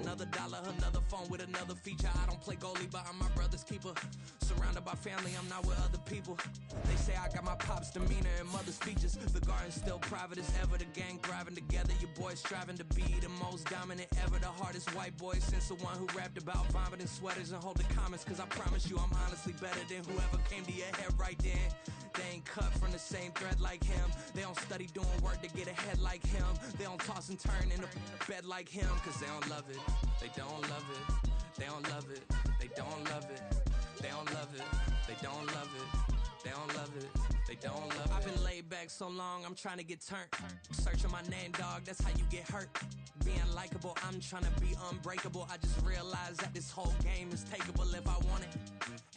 another dollar, another phone with another feature. I don't play goalie, but I'm my brother's keeper. Surrounded by family, I'm not with other people. They say I got my pop's demeanor and mother's features. The garden's still private as ever. The gang thriving together. Your boys striving to be the most dominant ever. The hardest white boy since the one who rapped about vomiting sweaters and hold the comments. Cause I promise you I'm honestly better than whoever came to your head right then. They ain't cut from the same thread like him. They don't study doing work to get ahead like him. They don't toss and turn in the bed like him. Cause they don't love it. They don't love it. They don't love it. They don't love it. They don't love it. They don't love it. They don't love it. They don't love it. I've been laid back so long, I'm trying to get turned. Searching my name, dog, that's how you get hurt. Being likable, I'm trying to be unbreakable. I just realized that this whole game is takeable if I want it.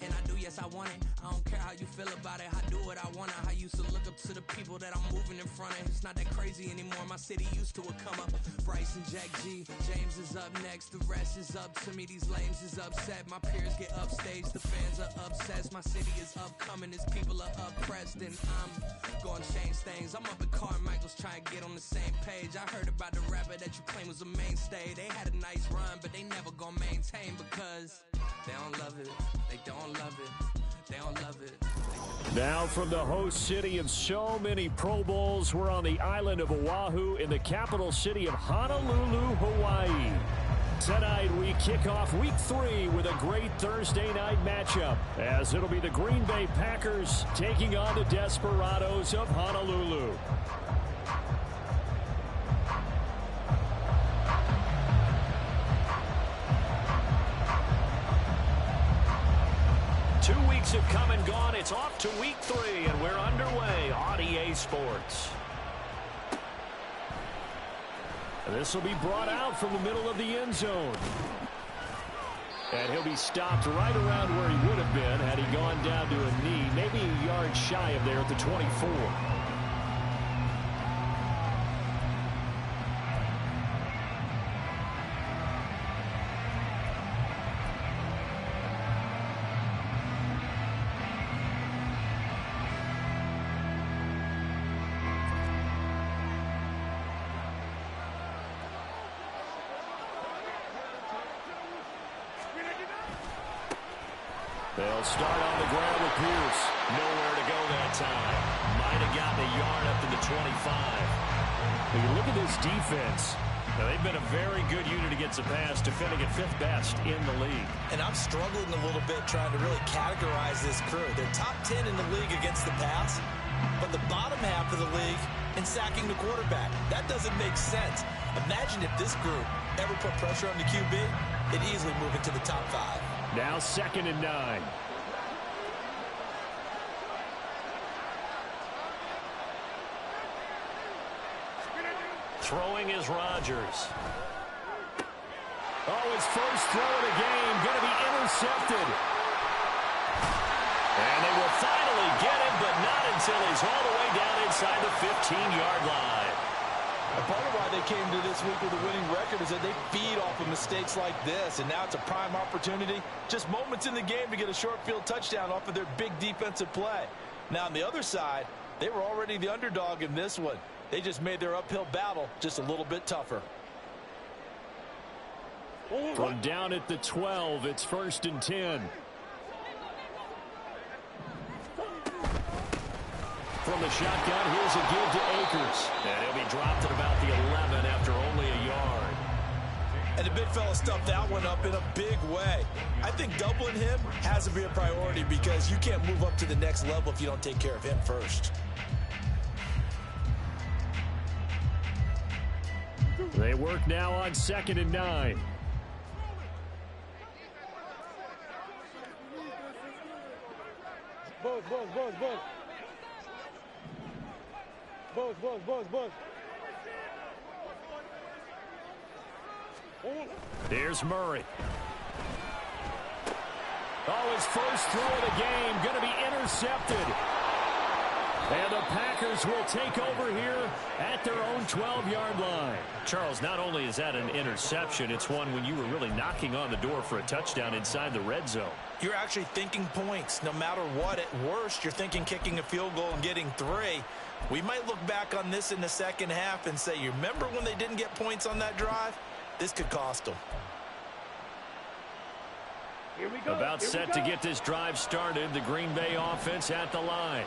And I do, yes, I want it. I don't care how you feel about it. I do what I want. I used to look up to the people that I'm moving in front of. It's not that crazy anymore. My city used to come up. Bryce and Jack G. James is up next. The rest is up to me. These lames is upset. My peers get upstage. The fans are obsessed. My city is upcoming. These people are oppressed. And I'm going to change things. I'm up at Carmichael's trying to get on the same page. I heard about the rapper that you claim was a mainstay. They had a nice run, but they never gonna maintain because they don't love it. They don't love it. They don't love it. Now from the host city of so many Pro Bowls, we're on the island of Oahu in the capital city of Honolulu, Hawaii. Tonight we kick off week 3 with a great Thursday night matchup, as it'll be the Green Bay Packers taking on the Desperados of Honolulu. Have come and gone. It's off to week 3, and we're underway on EA Sports. This will be brought out from the middle of the end zone. And he'll be stopped right around where he would have been had he gone down to a knee, maybe a yard shy of there at the 24. They'll start on the ground with Pierce. Nowhere to go that time. Might have gotten a yard up to the 25. When you look at this defense, they've been a very good unit against the pass, defending at 5th best in the league. And I'm struggling a little bit trying to really categorize this crew. They're top 10 in the league against the pass, but the bottom half of the league in sacking the quarterback. That doesn't make sense. Imagine if this group ever put pressure on the QB, it'd easily move into the top 5. Now 2nd and 9. Throwing is Rodgers. Oh, his first throw of the game going to be intercepted. And they will finally get him, but not until he's all the way down inside the 15-yard line. And part of why they came to this week with a winning record is that they feed off of mistakes like this, and now it's a prime opportunity. Just moments in the game to get a short field touchdown off of their big defensive play. Now, on the other side, they were already the underdog in this one. They just made their uphill battle just a little bit tougher. From down at the 12, it's 1st and 10. From the shotgun, here's a give to Akers. And he'll be dropped at about the 11 after only a yard. And the big fella stuffed that one up in a big way. I think doubling him has to be a priority because you can't move up to the next level if you don't take care of him first. They work now on 2nd and 9. Buzz. There's Murray. Oh, his first throw of the game going to be intercepted. And the Packers will take over here at their own 12-yard line. Charles, not only is that an interception, it's one when you were really knocking on the door for a touchdown inside the red zone. You're actually thinking points. No matter what, at worst, you're thinking kicking a field goal and getting 3. We might look back on this in the second half and say, you remember when they didn't get points on that drive? This could cost them. About set to get this drive started. The Green Bay offense at the line.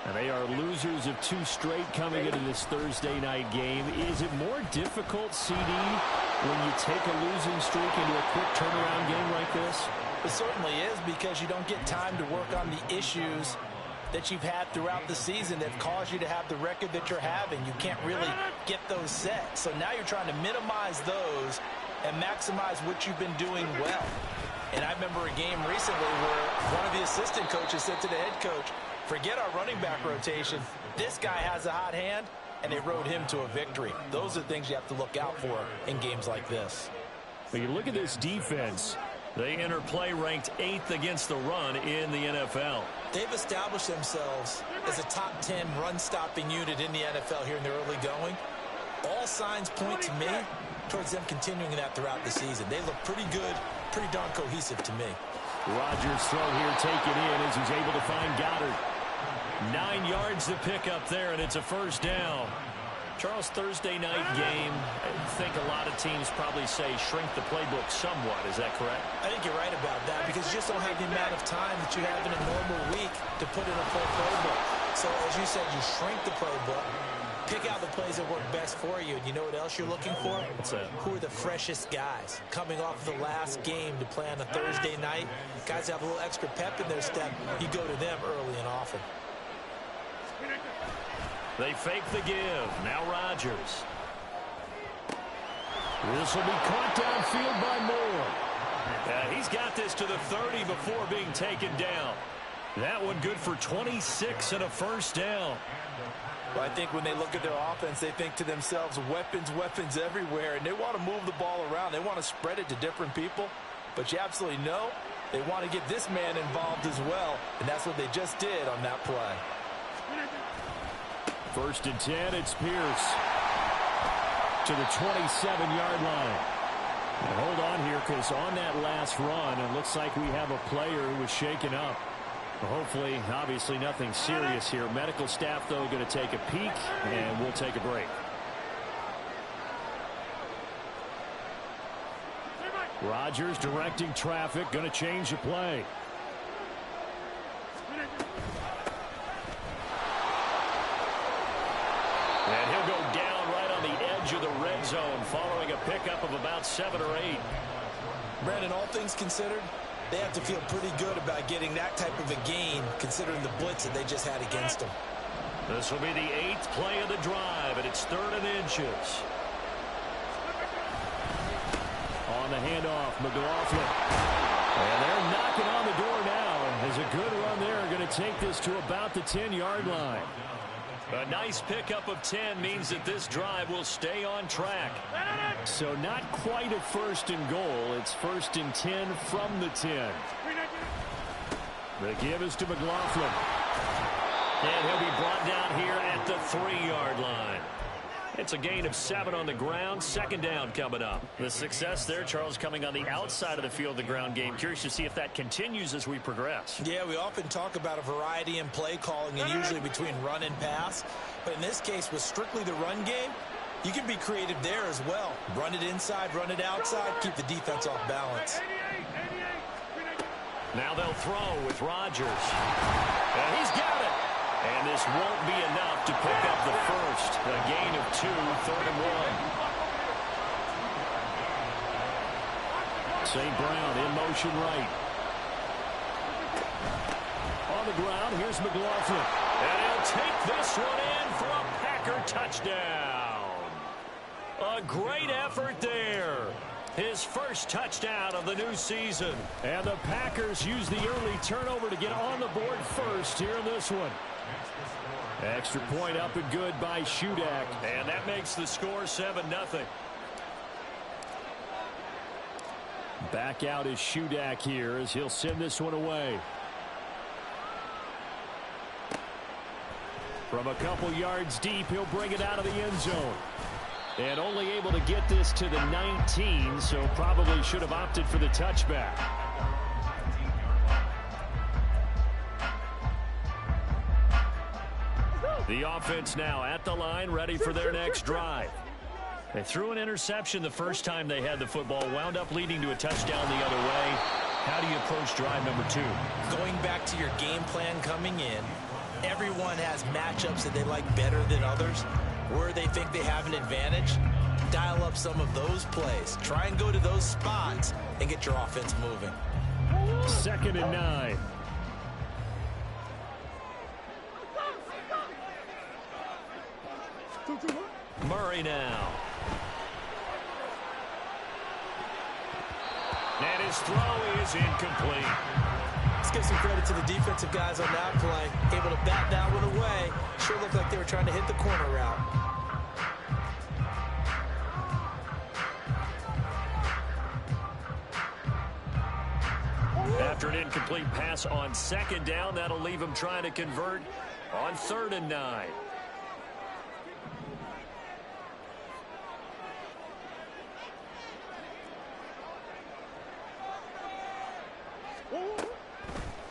And they are losers of 2 straight coming into this Thursday night game. Is it more difficult, CD, when you take a losing streak into a quick turnaround game like this? It certainly is, because you don't get time to work on the issues that you've had throughout the season that caused you to have the record that you're having. You can't really get those set. So now you're trying to minimize those and maximize what you've been doing well. And I remember a game recently where one of the assistant coaches said to the head coach, forget our running back rotation. This guy has a hot hand, and they rode him to a victory. Those are things you have to look out for in games like this. When you look at this defense, they enter play ranked 8th against the run in the NFL. They've established themselves as a top 10 run-stopping unit in the NFL here in the early going. All signs point to me towards them continuing that throughout the season. They look pretty good, pretty darn cohesive to me. Rodgers' throw here taken in as he's able to find Goddard. 9 yards to pick up there, and it's a first down. Charles, Thursday night game, I think a lot of teams probably say shrink the playbook somewhat. Is that correct? I think you're right about that, because you just don't have the amount of time that you have in a normal week to put in a full playbook. So as you said, you shrink the playbook, pick out the plays that work best for you. And you know what else you're looking for? What's that? Who are the freshest guys coming off the last game to play on a Thursday night? Guys have a little extra pep in their step. You go to them early and often. They fake the give. Now Rodgers. This will be caught downfield by Moore. He's got this to the 30 before being taken down. That one good for 26 and a first down. Well, I think when they look at their offense, they think to themselves, weapons, weapons everywhere, and they want to move the ball around. They want to spread it to different people, but you absolutely know they want to get this man involved as well, and that's what they just did on that play. 1st and 10, it's Pierce to the 27-yard line. And hold on here, because on that last run, it looks like we have a player who was shaken up. Hopefully, obviously, nothing serious here. Medical staff, though, going to take a peek, and we'll take a break. Rodgers directing traffic, going to change the play. And he'll go down right on the edge of the red zone following a pickup of about 7 or 8. Brandon, all things considered, they have to feel pretty good about getting that type of a gain considering the blitz that they just had against them. This will be the 8th play of the drive, and it's 3rd and inches. On the handoff, McLaughlin. And they're knocking on the door now. There's a good run there. Going to take this to about the 10-yard line. A nice pickup of 10 means that this drive will stay on track. So not quite a 1st and goal. It's 1st and 10 from the 10. The give is to McLaughlin. And he'll be brought down here at the 3-yard line. It's a gain of 7 on the ground. 2nd down coming up. The success there, Charles, coming on the outside of the field, the ground game. Curious to see if that continues as we progress. Yeah, we often talk about a variety in play calling and usually between run and pass. But in this case, with strictly the run game, you can be creative there as well. Run it inside, run it outside, keep the defense off balance. Now they'll throw with Rodgers. And he's got it. And this won't be enough to pick up the first. A gain of 2, 3rd and 1. St. Brown in motion right. On the ground, here's McLaughlin. And he'll take this one in for a Packer touchdown. A great effort there. His first touchdown of the new season. And the Packers use the early turnover to get on the board first here in this one. Extra point up and good by Shudak. And that makes the score 7-0. Back out is Shudak here as he'll send this one away. From a couple yards deep, he'll bring it out of the end zone. And only able to get this to the 19, so probably should have opted for the touchback. The offense now at the line, ready for their next drive. They threw an interception the first time they had the football, wound up leading to a touchdown the other way. How do you approach drive number 2? Going back to your game plan coming in, everyone has matchups that they like better than others. Where they think they have an advantage, dial up some of those plays. Try and go to those spots and get your offense moving. 2nd and 9. Murray now. And his throw is incomplete. Let's give some credit to the defensive guys on that play. Able to bat that one away. Sure looked like they were trying to hit the corner route. After an incomplete pass on 2nd down, that'll leave him trying to convert on 3rd and 9.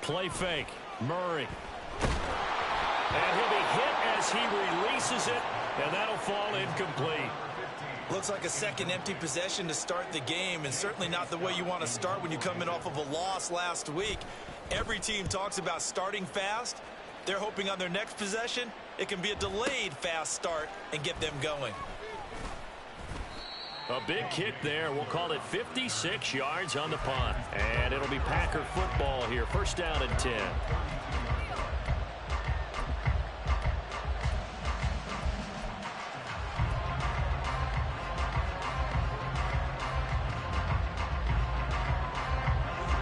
Play fake. Murray. And he'll be hit as he releases it, and that'll fall incomplete. Looks like a second empty possession to start the game, and certainly not the way you want to start when you come in off of a loss last week. Every team talks about starting fast. They're hoping on their next possession, it can be a delayed fast start and get them going. A big kick there. We'll call it 56 yards on the punt. And it'll be Packer football here. 1st down and 10.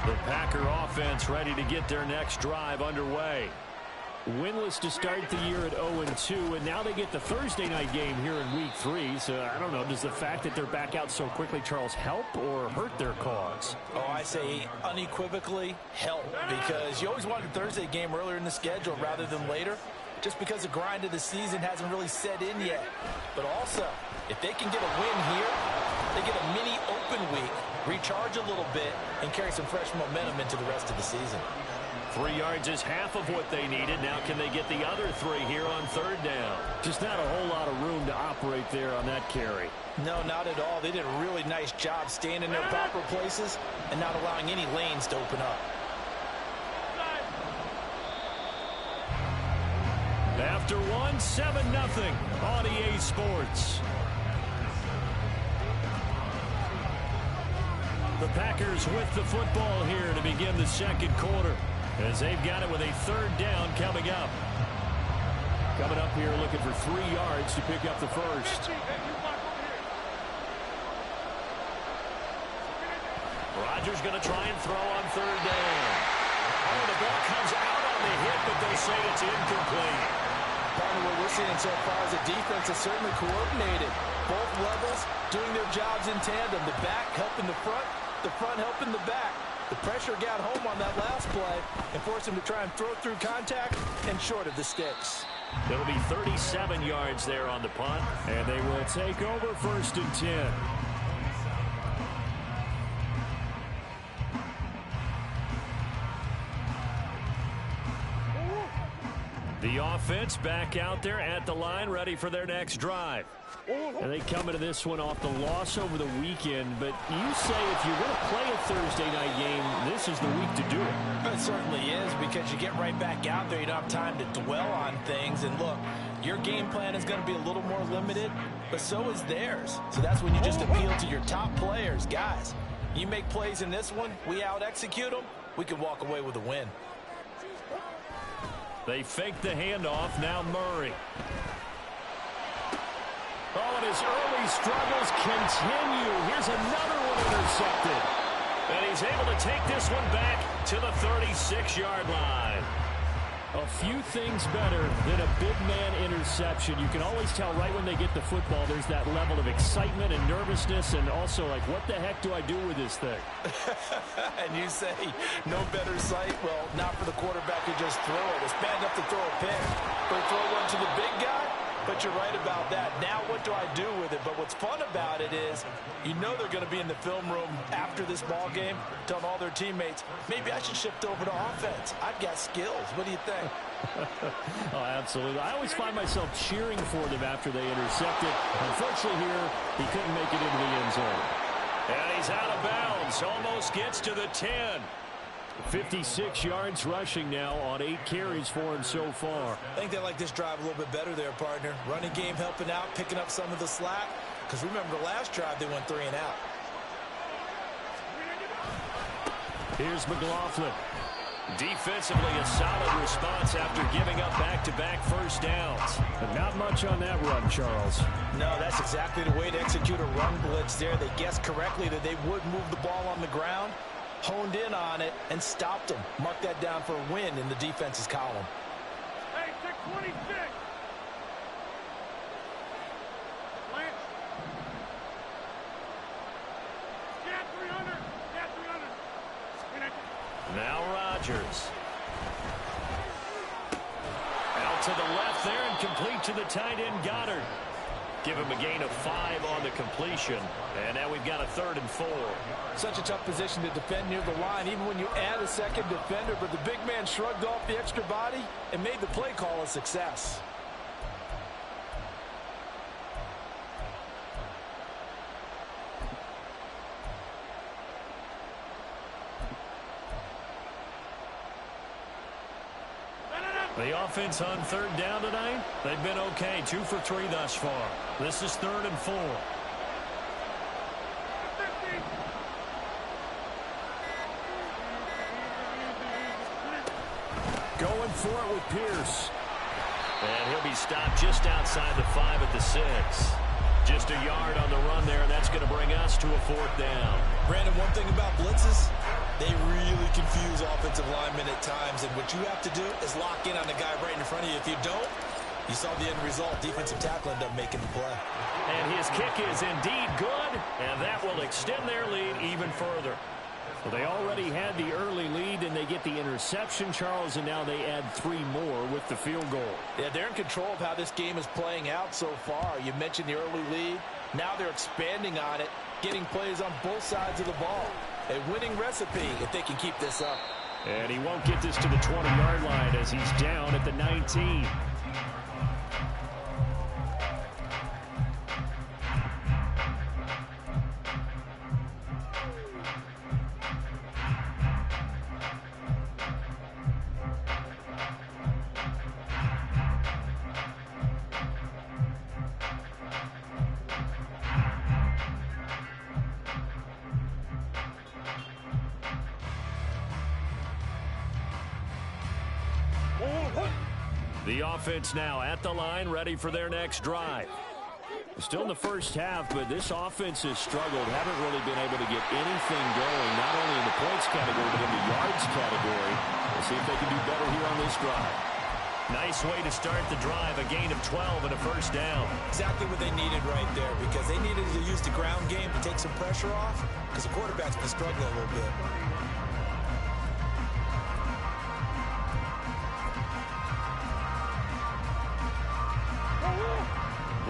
The Packer offense ready to get their next drive underway. Winless to start the year at 0-2, and now they get the Thursday night game here in Week 3. So, I don't know, does the fact that they're back out so quickly, Charles, help or hurt their cause? Oh, I say unequivocally help, because you always wanted a Thursday game earlier in the schedule rather than later, just because the grind of the season hasn't really set in yet. But also, if they can get a win here, they get a mini open week, recharge a little bit, and carry some fresh momentum into the rest of the season. 3 yards is half of what they needed. Now can they get the other 3 here on 3rd down? Just not a whole lot of room to operate there on that carry. No, not at all. They did a really nice job staying in their proper places and not allowing any lanes to open up. After 1, 7-0 on EA Sports. The Packers with the football here to begin the 2nd quarter, as they've got it with a 3rd down coming up. Coming up here looking for 3 yards to pick up the 1st. Rodgers going to try and throw on 3rd down. Oh, the ball comes out on the hit, but they say it's incomplete. Probably what we're seeing so far is the defense is certainly coordinated. Both levels doing their jobs in tandem. The back helping the front helping the back. The pressure got home on that last play and forced him to try and throw through contact and short of the sticks. It'll be 37 yards there on the punt, and they will take over 1st and 10. The offense back out there at the line, ready for their next drive. And they come into this one off the loss over the weekend. But you say if you're going to play a Thursday night game, this is the week to do it. It certainly is, because you get right back out there. You don't have time to dwell on things. And look, your game plan is going to be a little more limited, but so is theirs. So that's when you just appeal to your top players. Guys, you make plays in this one, we out-execute them, we can walk away with a win. They fake the handoff. Now Murray. Oh, and his early struggles continue. Here's another one intercepted. And he's able to take this one back to the 36-yard line. A few things better than a big man interception. You can always tell right when they get the football, there's that level of excitement and nervousness, and also like, what the heck do I do with this thing? And you say, no better sight? Well, not for the quarterback who just throw it. It's bad enough to throw a pick, but throw one to the big guy? But you're right about that. Now what do I do with it? But what's fun about it is you know they're going to be in the film room after this ball game telling all their teammates, maybe I should shift over to offense. I've got skills. What do you think? Oh, absolutely. I always find myself cheering for them after they intercept it. Unfortunately here, he couldn't make it into the end zone. And he's out of bounds This almost gets to the 10. 56 yards rushing now on 8 carries for him so far. I think they like this drive a little bit better there, partner. Running game helping out, picking up some of the slack. Because remember, the last drive they went 3 and out. Here's McLaughlin. Defensively, a solid response after giving up back-to-back first downs. But not much on that run, Charles. No, that's exactly the way to execute a run blitz there. They guessed correctly that they would move the ball on the ground, honed in on it, and stopped them. Mark that down for a win in the defense's column. Hey, check 26. Lance. Get 300. Get 300. Now Rodgers. Out to the left there and complete to the tight end Goddard. Give him a gain of 5 on the completion. And now we've got a 3rd and 4. Such a tough position to defend near the line, even when you add a second defender. But the big man shrugged off the extra body and made the play call a success. The offense on 3rd down tonight, they've been okay. 2 for 3 thus far. This is 3rd and 4. Going for it with Pierce. And he'll be stopped just outside the 5 at the 6. Just a yard on the run there, and that's going to bring us to a 4th down. Brandon, one thing about blitzes, they really confuse offensive linemen at times, and what you have to do is lock in on the guy right in front of you. If you don't, you saw the end result. Defensive tackle ended up making the play. And his kick is indeed good, and that will extend their lead even further. Well, they already had the early lead, and they get the interception, Charles, and now they add 3 more with the field goal. Yeah, they're in control of how this game is playing out so far. You mentioned the early lead. Now they're expanding on it, getting plays on both sides of the ball. A winning recipe if they can keep this up. And he won't get this to the 20-yard line as he's down at the 19. The offense now at the line, ready for their next drive. Still in the first half, but this offense has struggled. Haven't really been able to get anything going, not only in the points category, but in the yards category. We'll see if they can do better here on this drive. Nice way to start the drive, a gain of 12 and a first down. Exactly what they needed right there, because they needed to use the ground game to take some pressure off, because the quarterback's been struggling a little bit.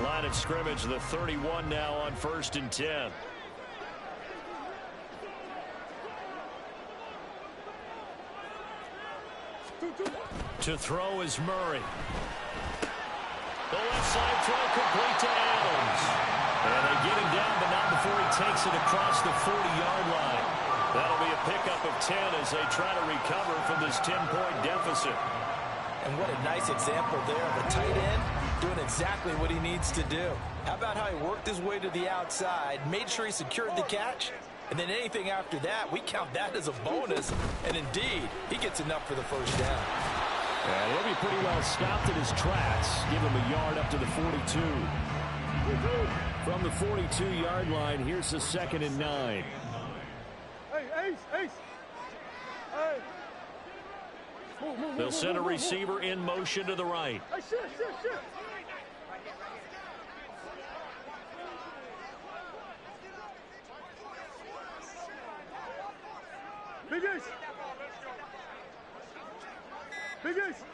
Line of scrimmage, the 31 now on 1st and 10. To throw is Murray. The left side throw complete to Adams. And they get him down, but not before he takes it across the 40-yard line. That'll be a pickup of 10 as they try to recover from this 10-point deficit. And what a nice example there of a tight end doing exactly what he needs to do. How about how he worked his way to the outside, made sure he secured the catch, and then anything after that, we count that as a bonus. And indeed, he gets enough for the first down. And he'll be pretty well stopped in his tracks. Give him a yard up to the 42. From the 42-yard line, here's the 2nd and 9. Hey, Ace. Hey. They'll send a receiver in motion to the right. Hey, shit. Big Ace.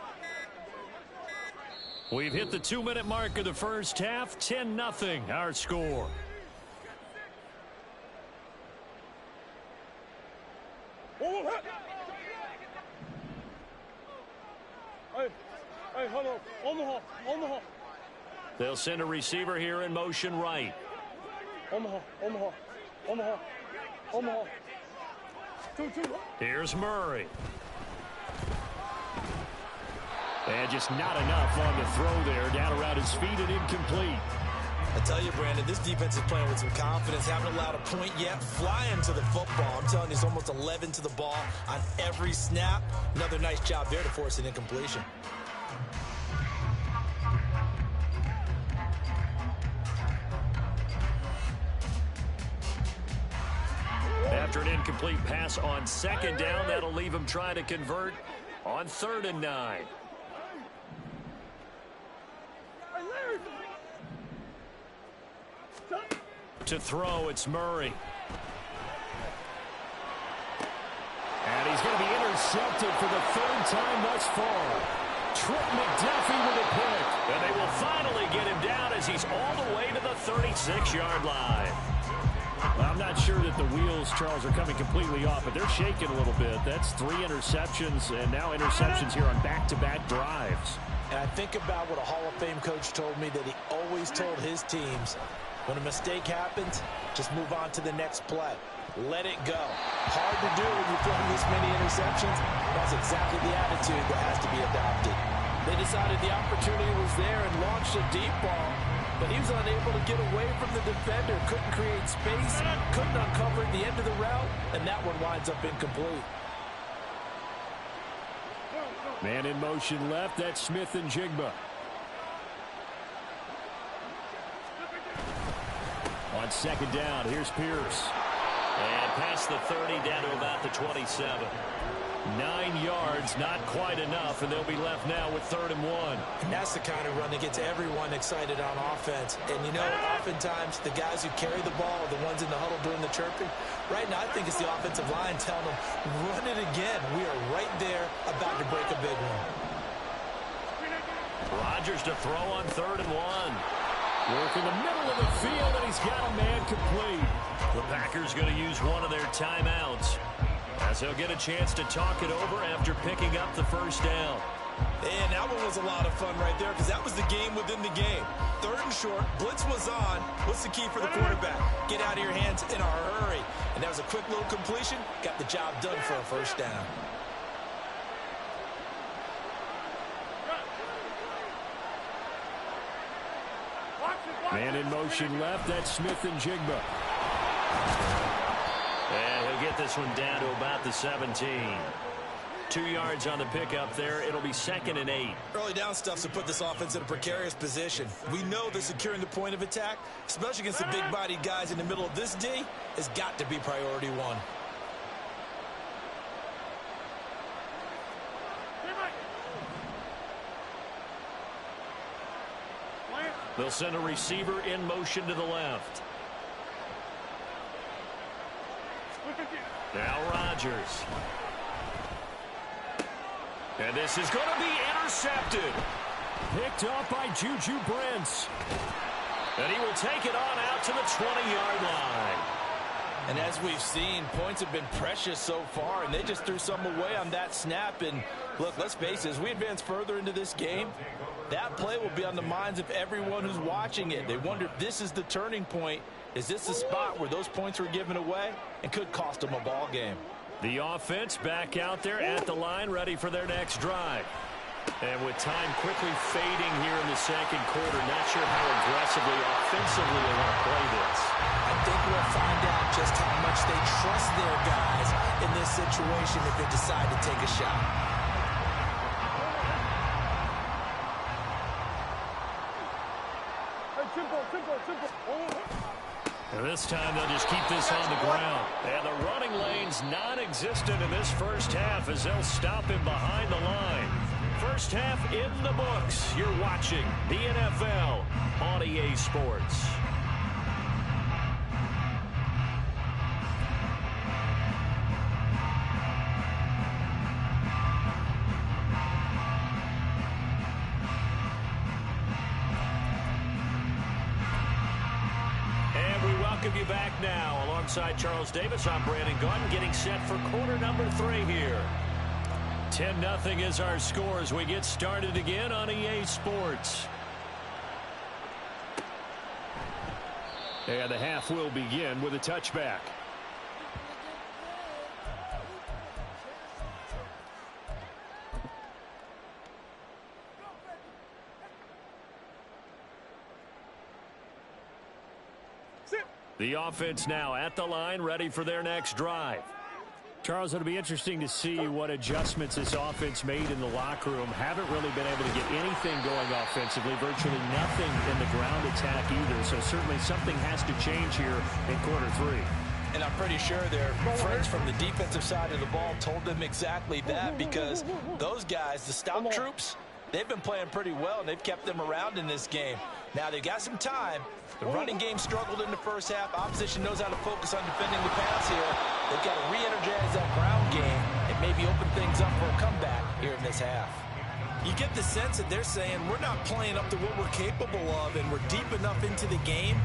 We've hit the 2-minute mark of the first half. 10-0 our score. Hey, hold on. On the hall. They'll send a receiver here in motion right. On the hall. Here's Murray. And just not enough on the throw there. Down around his feet and incomplete. I tell you, Brandon, this defense is playing with some confidence. Haven't allowed a point yet. Flying to the football. I'm telling you, it's almost 11 to the ball on every snap. Another nice job there to force an incompletion. After an incomplete pass on second down, that'll leave him trying to convert on 3rd and 9. To throw, it's Murray. And he's going to be intercepted for the 3rd time thus far. Trent McDuffie with a pick. And they will finally get him down as he's all the way to the 36-yard line. Well, I'm not sure that the wheels, Charles, are coming completely off, but they're shaking a little bit. That's 3 interceptions, and now interceptions here on back-to-back drives. And I think about what a Hall of Fame coach told me, that he always told his teams, when a mistake happens, just move on to the next play. Let it go. Hard to do when you're throwing this many interceptions. That's exactly the attitude that has to be adopted. They decided the opportunity was there and launched a deep ball, but he was unable to get away from the defender. Couldn't create space, couldn't uncover the end of the route, and that one winds up incomplete. Man in motion left. That's Smith and Jigba. On second down, here's Pierce. And past the 30, down to about the 27. 9 yards, not quite enough, and they'll be left now with 3rd and 1. And that's the kind of run that gets everyone excited on offense. And, you know, oftentimes the guys who carry the ball are the ones in the huddle doing the chirping. Right now, I think it's the offensive line telling them, run it again. We are right there about to break a big one. Rodgers to throw on 3rd and 1. Work in the middle of the field, and he's got a man complete. The Packers going to use one of their timeouts, as they'll get a chance to talk it over after picking up the first down. And that one was a lot of fun right there, because that was the game within the game. 3rd and short, blitz was on. What's the key for the quarterback? Get out of your hands in a hurry. And that was a quick little completion. Got the job done for a first down. Man in motion left. That's Smith and Jigba. And he'll get this one down to about the 17. 2 yards on the pickup there. It'll be 2nd and 8. Early down stuff's to put this offense in a precarious position. We know that securing the point of attack, especially against the big-bodied guys in the middle of this D, has got to be priority 1. They'll send a receiver in motion to the left. Now Rodgers. And this is going to be intercepted. Picked up by Juju Brents. And he will take it on out to the 20-yard line. And as we've seen, points have been precious so far, and they just threw some away on that snap. And look, let's face it, as we advance further into this game, that play will be on the minds of everyone who's watching it. They wonder if this is the turning point. Is this the spot where those points were given away and could cost them a ball game? The offense back out there at the line, ready for their next drive. And with time quickly fading here in the second quarter, not sure how aggressively, offensively they want to play this. I think we'll find out just how much they trust their guys in this situation if they decide to take a shot. And this time they'll just keep this on the ground. And the running lane's non-existent in this first half as they'll stop him behind the line. First half in the books. You're watching the NFL on EA Sports. Welcome you back now. Alongside Charles Davis, I'm Brandon Gaudin, getting set for quarter number 3 here. 10-0 is our score as we get started again on EA Sports. And the half will begin with a touchback. The offense now at the line, ready for their next drive. Charles, it'll be interesting to see what adjustments this offense made in the locker room. Haven't really been able to get anything going offensively, virtually nothing in the ground attack either. So certainly something has to change here in quarter 3. And I'm pretty sure their friends from the defensive side of the ball told them exactly that, because those guys, the stop troops, they've been playing pretty well, and they've kept them around in this game. Now, they've got some time. The running game struggled in the first half. Opposition knows how to focus on defending the pass here. They've got to re-energize that ground game and maybe open things up for a comeback here in this half. You get the sense that they're saying we're not playing up to what we're capable of, and we're deep enough into the game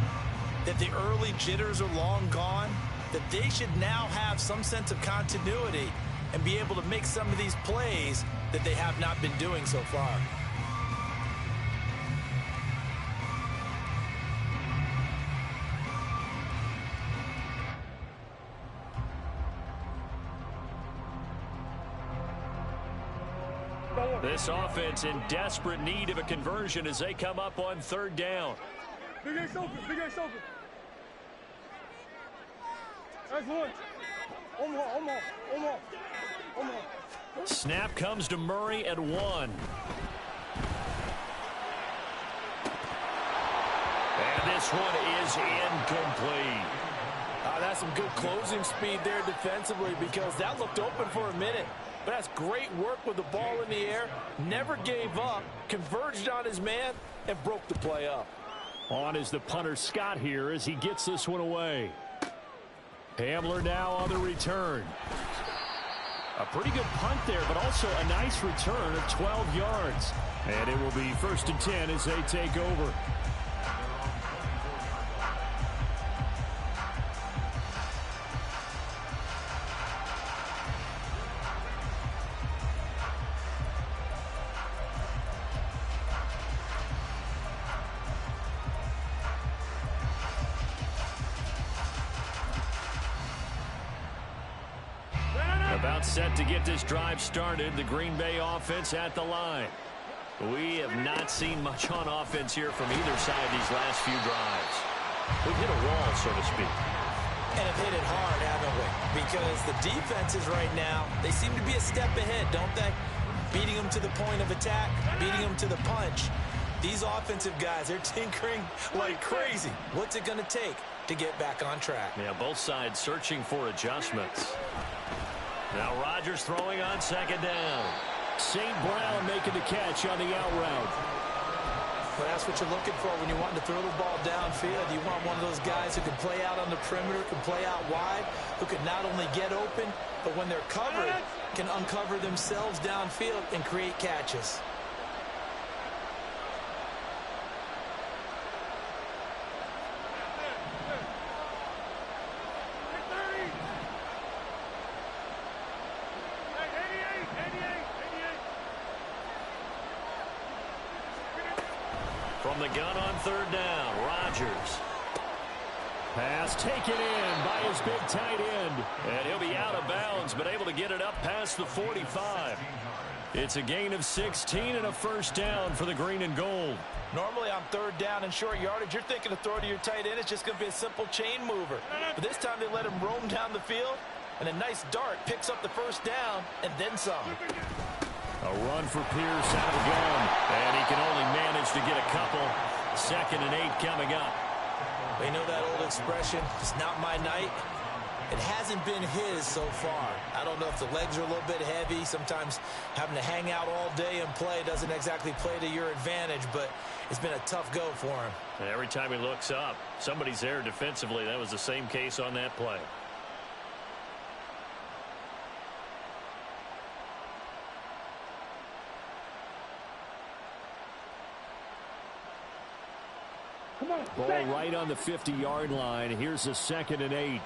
that the early jitters are long gone, that they should now have some sense of continuity and be able to make some of these plays that they have not been doing so far. This offense in desperate need of a conversion as they come up on 3rd down. Big Ace open, Big Ace open. That's one. Omaha. Snap comes to Murray at 1. And this one is incomplete. That's some good closing speed there defensively, because that looked open for a minute. But that's great work with the ball in the air. Never gave up, converged on his man, and broke the play up. On is the punter Scott here as he gets this one away. Hamler now on the return. A pretty good punt there, but also a nice return of 12 yards. And it will be 1st and 10 as they take over. About set to get this drive started. The Green Bay offense at the line. We have not seen much on offense here from either side these last few drives. We've hit a wall, so to speak. And have hit it hard, haven't we? Because the defenses right now, they seem to be a step ahead, don't they? Beating them to the point of attack, beating them to the punch. These offensive guys, they're tinkering like crazy. What's it going to take to get back on track? Yeah, both sides searching for adjustments. Now Rodgers throwing on 2nd down. St. Brown making the catch on the out route. Well, that's what you're looking for when you're wanting to throw the ball downfield. You want one of those guys who can play out on the perimeter, can play out wide, who can not only get open, but when they're covered, can uncover themselves downfield and create catches. From the gun on 3rd down, Rodgers. Pass taken in by his big tight end. And he'll be out of bounds, but able to get it up past the 45. It's a gain of 16 and a 1st down for the green and gold. Normally on 3rd down and short yardage, you're thinking of throw to your tight end. It's just going to be a simple chain mover. But this time they let him roam down the field, and a nice dart picks up the 1st down and then some. A run for Pierce out of the gun, and he can only manage to get a couple. 2nd and 8 coming up. We know that old expression, it's not my night. It hasn't been his so far. I don't know if the legs are a little bit heavy. Sometimes having to hang out all day and play doesn't exactly play to your advantage, but it's been a tough go for him. And every time he looks up, somebody's there defensively. That was the same case on that play. Ball right on the 50-yard line. Here's a 2nd and 8.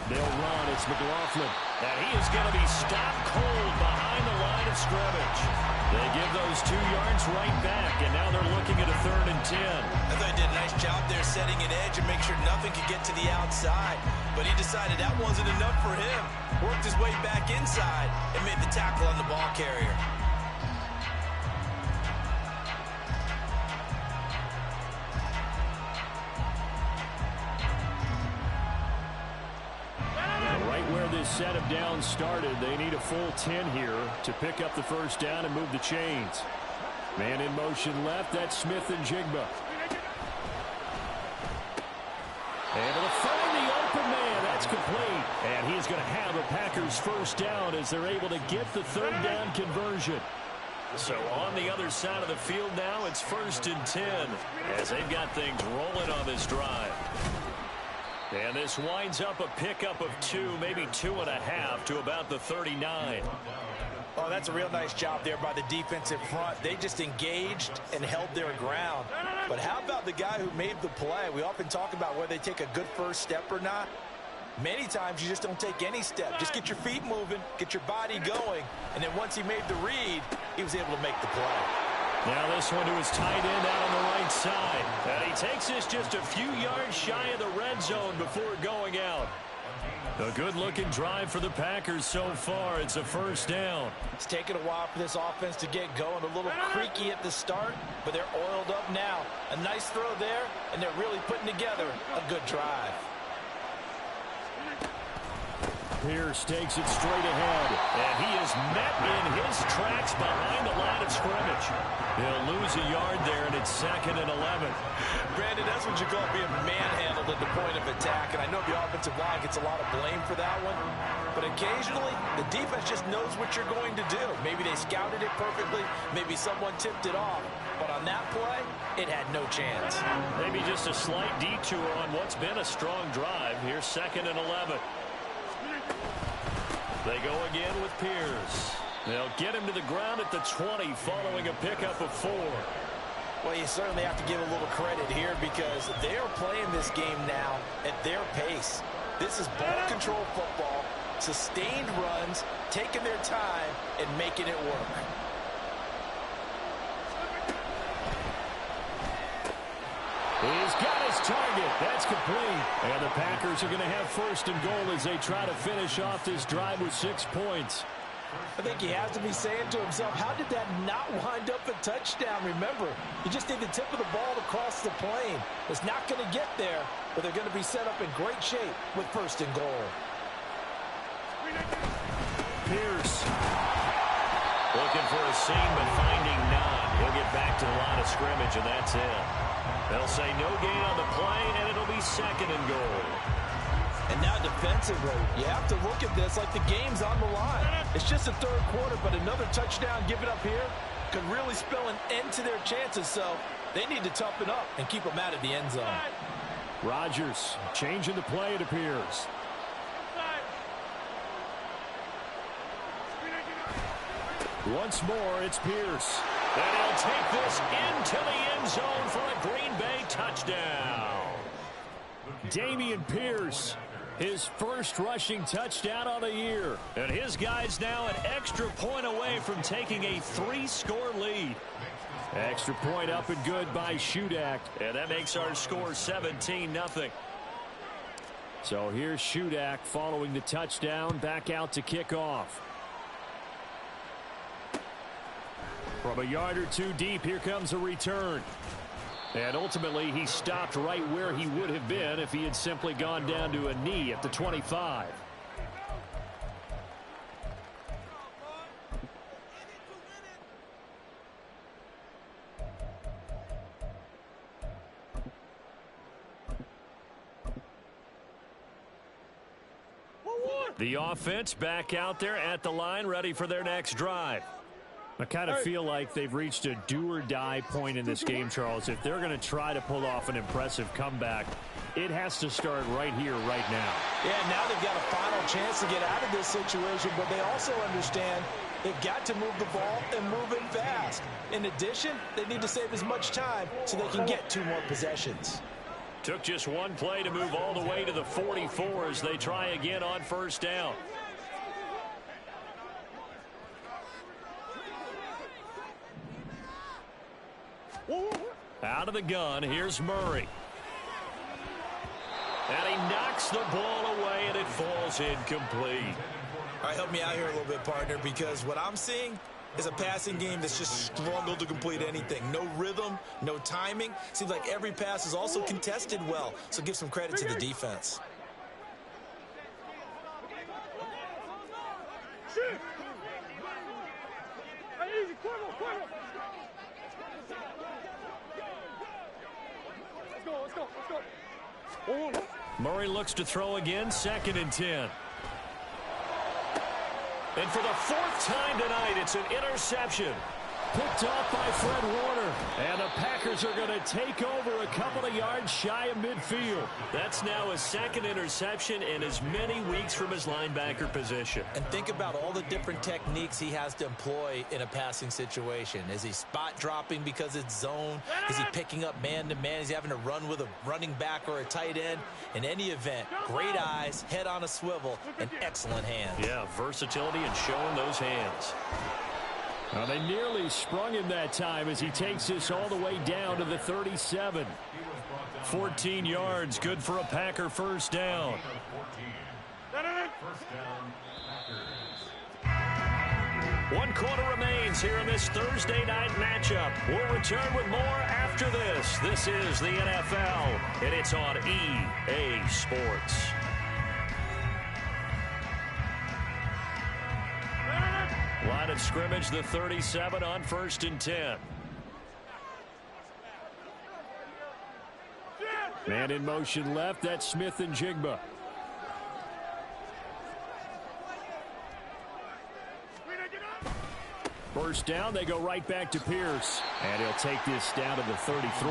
They'll run. It's McLaughlin. And he is going to be stopped cold behind the line of scrimmage. They give those 2 yards right back, and now they're looking at a 3rd and 10. I thought he did a nice job there setting an edge and make sure nothing could get to the outside. But he decided that wasn't enough for him. Worked his way back inside and made the tackle on the ball carrier. set of downs started. They need a full 10 here to pick up the first down and move the chains. Man in motion left. That's Smith and Jigba. Able to find the open man. That's complete. And he's going to have a Packers first down as they're able to get the third down conversion. So on the other side of the field now, it's 1st and 10 as they've got things rolling on this drive. And this winds up a pickup of 2, maybe 2.5 to about the 39. Oh, that's a real nice job there by the defensive front. They just engaged and held their ground. But how about the guy who made the play? We often talk about whether they take a good first step or not. Many times you just don't take any step. Just get your feet moving, get your body going, and then once he made the read, he was able to make the play. Now this one to his tight end out on the right side. And he takes this just a few yards shy of the red zone before going out. A good-looking drive for the Packers so far. It's a first down. It's taken a while for this offense to get going. A little creaky at the start, but they're oiled up now. A nice throw there, and they're really putting together a good drive. Pierce takes it straight ahead, and he is met in his tracks behind the line of scrimmage. He'll lose a yard there, and it's 2nd and 11. Brandon, that's what you call being manhandled at the point of attack, and I know the offensive line gets a lot of blame for that one, but occasionally the defense just knows what you're going to do. Maybe they scouted it perfectly, maybe someone tipped it off, but on that play, it had no chance. Maybe just a slight detour on what's been a strong drive. Here's 2nd and 11. They go again with Pierce. They'll get him to the ground at the 20 following a pickup of 4. Well, you certainly have to give a little credit here because they are playing this game now at their pace. This is ball control football, sustained runs, taking their time, and making it work. He's got his target. That's complete. And the Packers are going to have 1st and goal as they try to finish off this drive with 6 points. I think he has to be saying to himself, how did that not wind up a touchdown? Remember, you just need the tip of the ball to cross the plane. It's not going to get there, but they're going to be set up in great shape with 1st and goal. Pierce. Looking for a seam, but finding none. He'll get back to the line of scrimmage, and that's it. They'll say no gain on the play, and it'll be 2nd and goal. And now defensively, you have to look at this like the game's on the line. It's just the 3rd quarter, but another touchdown given up here could really spell an end to their chances, so they need to toughen up and keep them out of the end zone. Rodgers changing the play, it appears. Once more, it's Pierce. And he'll take this into the end zone for a Green Bay touchdown. Dameon Pierce, his first rushing touchdown on the year. And his guys now an extra point away from taking a 3-score lead. Extra point up and good by Shudak. And that makes our score 17-0. So here's Shudak following the touchdown, back out to kick off. From a yard or 2 deep, here comes a return. And ultimately, he stopped right where he would have been if he had simply gone down to a knee at the 25. The offense back out there at the line, ready for their next drive. I kind of feel like they've reached a do-or-die point in this game, Charles. If they're going to try to pull off an impressive comeback, it has to start right here, right now. Yeah, now they've got a final chance to get out of this situation, but they also understand they've got to move the ball and move it fast. In addition, they need to save as much time so they can get 2 more possessions. Took just 1 play to move all the way to the 44 as they try again on 1st down. Out of the gun, here's Murray. And he knocks the ball away, and it falls incomplete. All right, help me out here a little bit, partner, because what I'm seeing is a passing game that's just struggled to complete anything. No rhythm, no timing. Seems like every pass is also contested well, so give some credit to the defense. Shit! Hey, easy, quiver. Let's go. Murray looks to throw again, 2nd and 10. And for the 4th time tonight, it's an interception. Picked off by Fred Warner. And the Packers are going to take over a couple of yards shy of midfield. That's now his 2nd interception in as many weeks from his linebacker position. And think about all the different techniques he has to employ in a passing situation. Is he spot dropping because it's zone? Is he picking up man-to-man? Is he having to run with a running back or a tight end? In any event, great eyes, head on a swivel, and excellent hands. Yeah, versatility and showing those hands. Well, they nearly sprung him that time as he takes this all the way down to the 37. 14 yards, good for a Packer first down. One quarter remains here in this Thursday night matchup. We'll return with more after this. This is the NFL, and it's on EA Sports. Line of scrimmage, the 37 on 1st and 10. Man in motion left, that's Smith and Jigba. First down, they go right back to Pierce. And he'll take this down to the 33.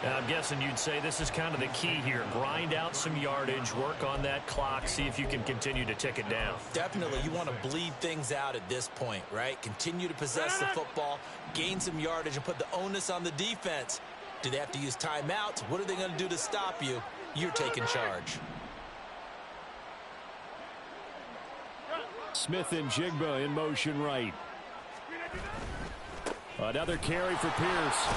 I'm guessing you'd say this is kind of the key here. Grind out some yardage, work on that clock, see if you can continue to tick it down. Definitely, you want to bleed things out at this point, right? Continue to possess the football, gain some yardage, and put the onus on the defense. Do they have to use timeouts? What are they going to do to stop you? You're taking charge. Smith and Jigba in motion right. Another carry for Pierce.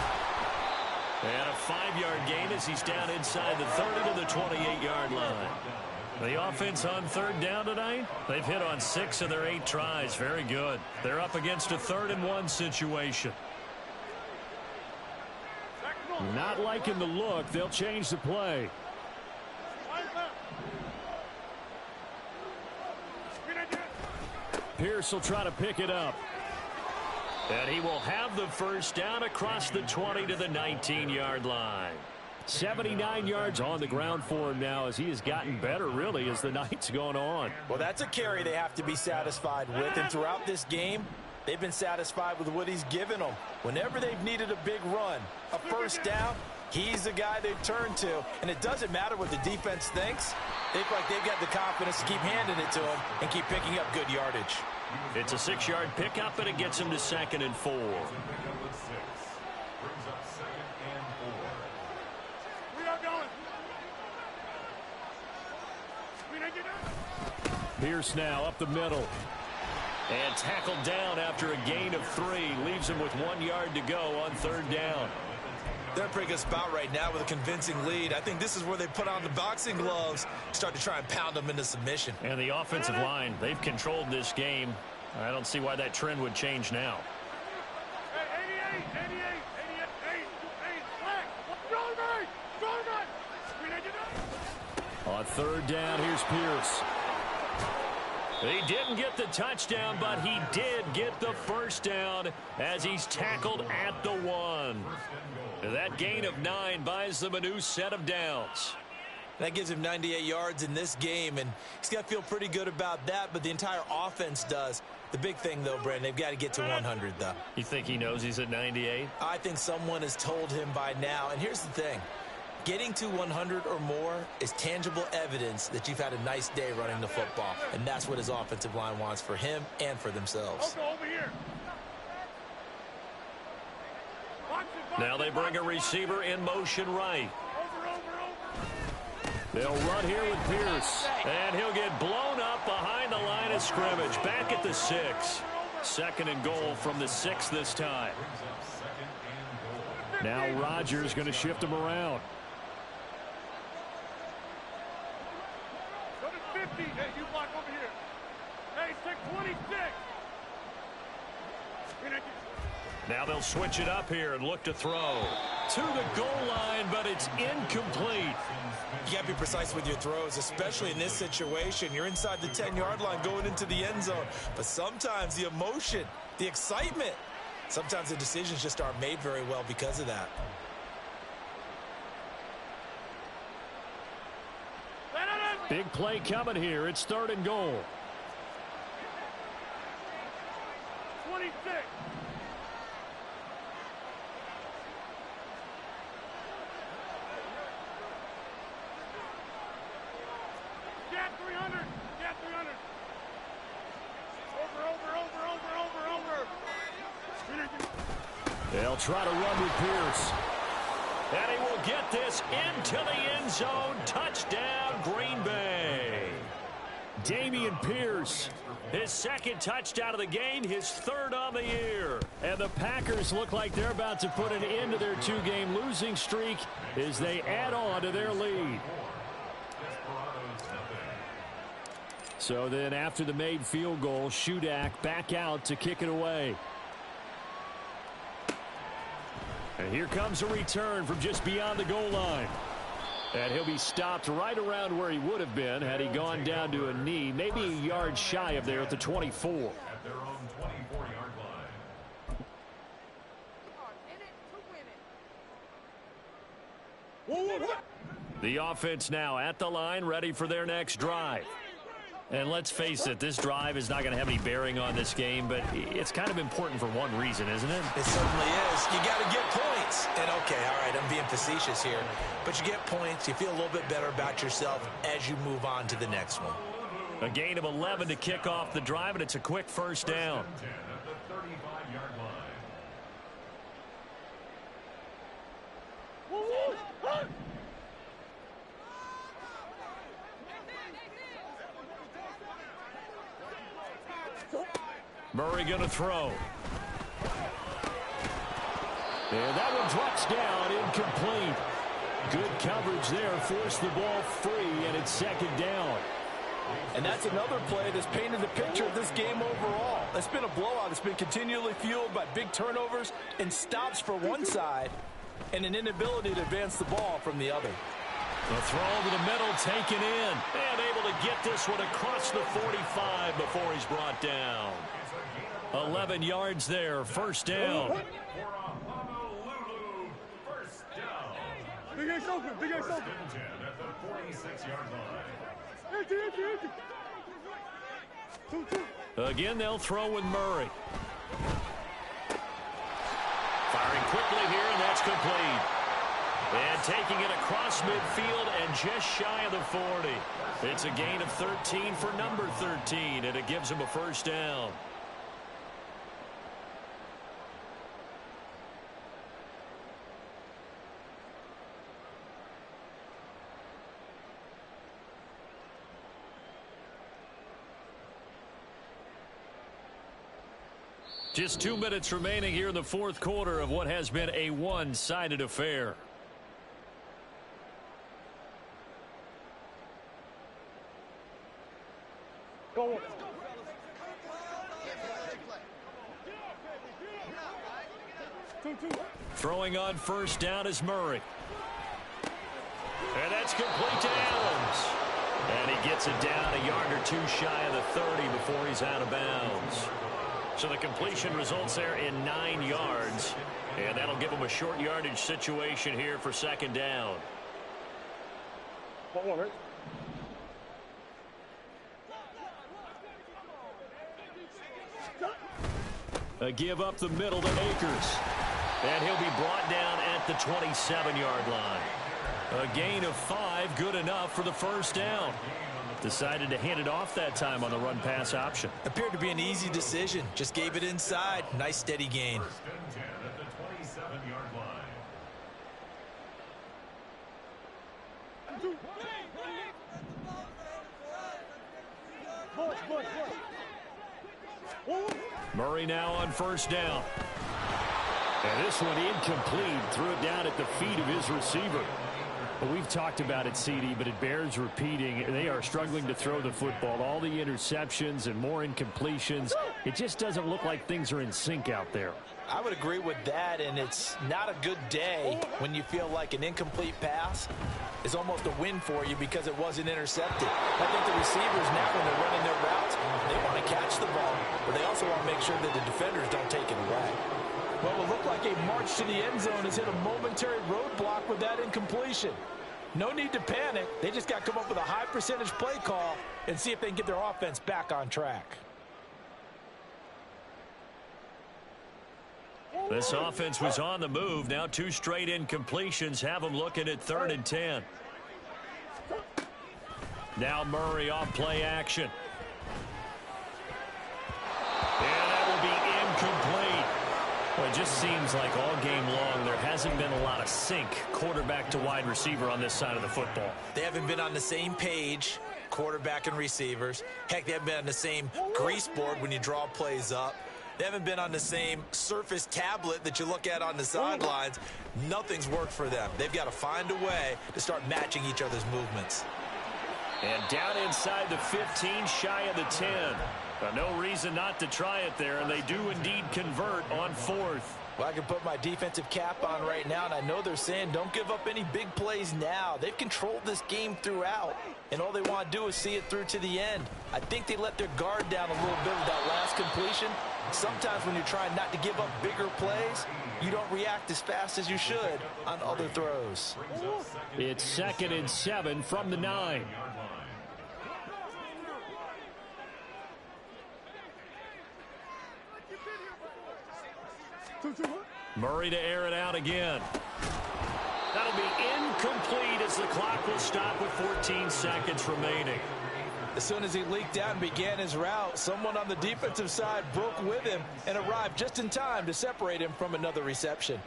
And a 5-yard gain as he's down inside the 30 to the 28-yard line. The offense on 3rd down tonight, they've hit on 6 of their 8 tries. Very good. They're up against a 3rd and 1 situation. Not liking the look. They'll change the play. Pierce will try to pick it up. And he will have the first down across the 20 to the 19-yard line. 79 yards on the ground for him now as he has gotten better, really, as the night's gone on. Well, that's a carry they have to be satisfied with. And throughout this game, they've been satisfied with what he's given them. Whenever they've needed a big run, a first down, he's the guy they've turned to. And it doesn't matter what the defense thinks. They feel like they've got the confidence to keep handing it to him and keep picking up good yardage. It's a 6-yard pickup, and it gets him to 2nd and 4. Pierce now up the middle. And tackled down after a gain of 3. Leaves him with 1 yard to go on 3rd down. They're in a pretty good spot right now with a convincing lead. I think this is where they put on the boxing gloves, start to try and pound them into submission. And the offensive line, they've controlled this game. I don't see why that trend would change now. On 3rd down, here's Pierce. He didn't get the touchdown, but he did get the first down as he's tackled at the 1. That gain of 9 buys them a new set of downs. That gives him 98 yards in this game, and he's got to feel pretty good about that, but the entire offense does. The big thing, though, Brandon, they've got to get to 100, though. You think he knows he's at 98? I think someone has told him by now, and here's the thing. Getting to 100 or more is tangible evidence that you've had a nice day running the football, and that's what his offensive line wants for him and for themselves. Now they bring a receiver in motion right. They'll run here with Pierce, and he'll get blown up behind the line of scrimmage, back at the 6. 2nd and goal from the 6 this time. Now Rodgers going to shift him around. Hey, you block over here. Hey, stick 26. Now they'll switch it up here and look to throw. To the goal line, but it's incomplete. You got to be precise with your throws, especially in this situation. You're inside the 10-yard line going into the end zone. But sometimes the emotion, the excitement, sometimes the decisions just aren't made very well because of that. Big play coming here. It's 3rd and goal. 26. Get 300. Get 300. Over. They'll try to run with Pierce. And he will get this into the end zone. Touchdown, Green Bay. Dameon Pierce, his 2nd touchdown of the game, his 3rd on the year. And the Packers look like they're about to put an end to their 2-game losing streak as they add on to their lead. So then after the made field goal, Shudak back out to kick it away. And here comes a return from just beyond the goal line. And he'll be stopped right around where he would have been had he gone down to a knee, maybe a yard shy of there at the 24. At their own 24-yard line. The offense now at the line, ready for their next drive. And let's face it, this drive is not going to have any bearing on this game, but it's kind of important for one reason, isn't it? It certainly is. You got to get points. And, okay, all right, I'm being facetious here. But you get points, you feel a little bit better about yourself as you move on to the next one. A gain of 11 to kick off the drive, and it's a quick first down. At the 35-yard line. Murray going to throw. And that one drops down, incomplete. Good coverage there, forced the ball free, and it's 2nd down. And that's another play that's painted the picture of this game overall. It's been a blowout. It's been continually fueled by big turnovers and stops for one side and an inability to advance the ball from the other. The throw over the middle, taken in, and able to get this one across the 45 before he's brought down. 11 yards there, first down. For a Honolulu first down. Big A's open. Big A's open. 10 at the 46-yard line. Empty. Again, they'll throw with Murray. Firing quickly here, and that's complete. And taking it across midfield and just shy of the 40. It's a gain of 13 for number 13, and it gives him a first down. Just 2 minutes remaining here in the 4th quarter of what has been a one-sided affair. Go. Two. Throwing on first down is Murray. And that's complete to Adams. And he gets it down a yard or 2 shy of the 30 before he's out of bounds. So the completion results there in 9 yards. And that'll give him a short yardage situation here for 2nd down. One, right? A give up the middle to Akers. And he'll be brought down at the 27-yard line. A gain of 5, good enough for the first down. Decided to hand it off that time on the run-pass option. Appeared to be an easy decision. Just gave it inside. Nice, steady gain. 1st and 10 at the 27-yard line. Murray now on first down. And this one incomplete. Threw it down at the feet of his receiver. Well, we've talked about it, CD, but it bears repeating. They are struggling to throw the football. All the interceptions and more incompletions. It just doesn't look like things are in sync out there. I would agree with that, and it's not a good day when you feel like an incomplete pass is almost a win for you because it wasn't intercepted. I think the receivers now, when they're running their routes, they want to catch the ball, but they also want to make sure that the defenders don't take it away. Well, it looked like a march to the end zone has hit a momentary roadblock with that incompletion. No need to panic. They just got to come up with a high percentage play call and see if they can get their offense back on track. This offense was on the move. Now 2 straight incompletions have them looking at 3rd and 10. Now Murray off play action. And that will be incomplete. Well, it just seems like all game long there hasn't been a lot of sync quarterback to wide receiver on this side of the football. They haven't been on the same page, quarterback and receivers. Heck, they haven't been on the same grease board when you draw plays up. They haven't been on the same Surface tablet that you look at on the sidelines. Nothing's worked for them. They've got to find a way to start matching each other's movements. And down inside the 15, shy of the 10. No reason not to try it there, and they do indeed convert on 4th. Well, I can put my defensive cap on right now, and I know they're saying don't give up any big plays now. They've controlled this game throughout, and all they want to do is see it through to the end. I think they let their guard down a little bit with that last completion. Sometimes when you're trying not to give up bigger plays, you don't react as fast as you should on other throws. It's 2nd and 7 from the 9. Murray to air it out again. That'll be incomplete as the clock will stop with 14 seconds remaining. As soon as he leaked out and began his route, someone on the defensive side broke with him and arrived just in time to separate him from another reception.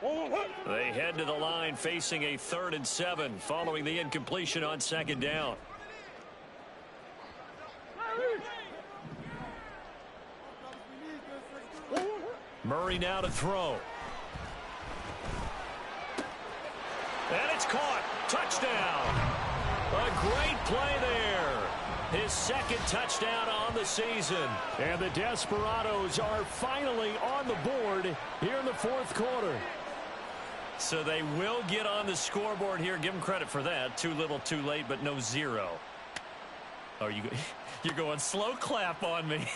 They head to the line facing a 3rd and 7 following the incompletion on 2nd down. Murray now to throw. And it's caught. Touchdown. A great play there. His 2nd touchdown on the season. And the Desperados are finally on the board here in the 4th quarter. So they will get on the scoreboard here. Give them credit for that. Too little, too late, but no 0. Oh, you're going slow clap on me.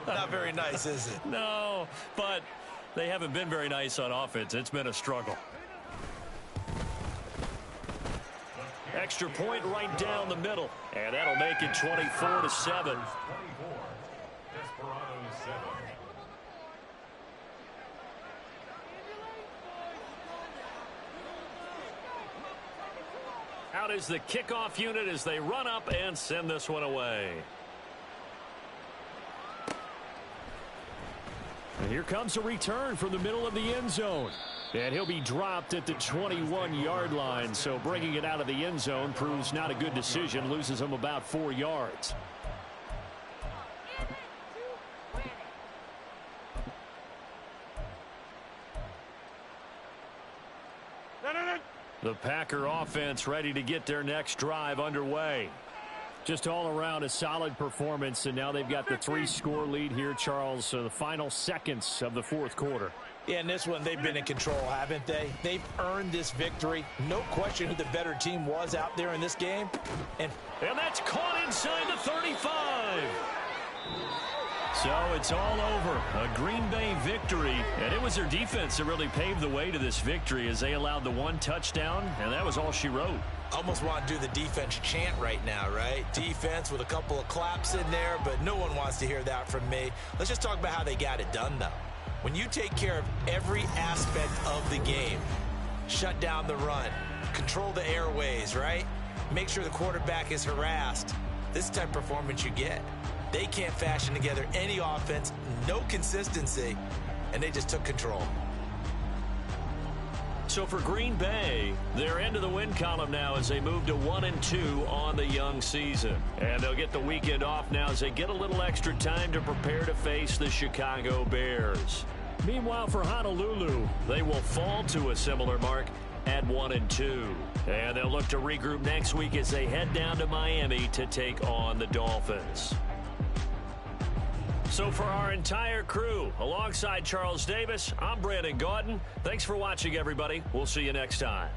Not very nice, is it? No, but they haven't been very nice on offense. It's been a struggle. Extra point right down the middle. And that'll make it 24-7. 24. Desperados 7. Out is the kickoff unit as they run up and send this one away. And here comes a return from the middle of the end zone. And he'll be dropped at the 21-yard line. So bringing it out of the end zone proves not a good decision. Loses him about 4 yards. The Packer offense ready to get their next drive underway. Just all around a solid performance, and now they've got the 3-score lead here, Charles. So the final seconds of the 4th quarter. Yeah, in this one, they've been in control, haven't they? They've earned this victory. No question who the better team was out there in this game. And that's caught inside the 35. So it's all over. A Green Bay victory. And it was their defense that really paved the way to this victory as they allowed the 1 touchdown, and that was all she wrote. Almost want to do the defense chant right now, right? Defense with a couple of claps in there, but no one wants to hear that from me. Let's just talk about how they got it done, though. When you take care of every aspect of the game, shut down the run, control the airways, right? Make sure the quarterback is harassed. This type of performance you get. They can't fashion together any offense, no consistency, and they just took control. So for Green Bay, they're into the win column now as they move to 1-2 on the young season. And they'll get the weekend off now as they get a little extra time to prepare to face the Chicago Bears. Meanwhile, for Honolulu, they will fall to a similar mark at 1-2. And they'll look to regroup next week as they head down to Miami to take on the Dolphins. So for our entire crew, alongside Charles Davis, I'm Brandon Gaudin. Thanks for watching, everybody. We'll see you next time.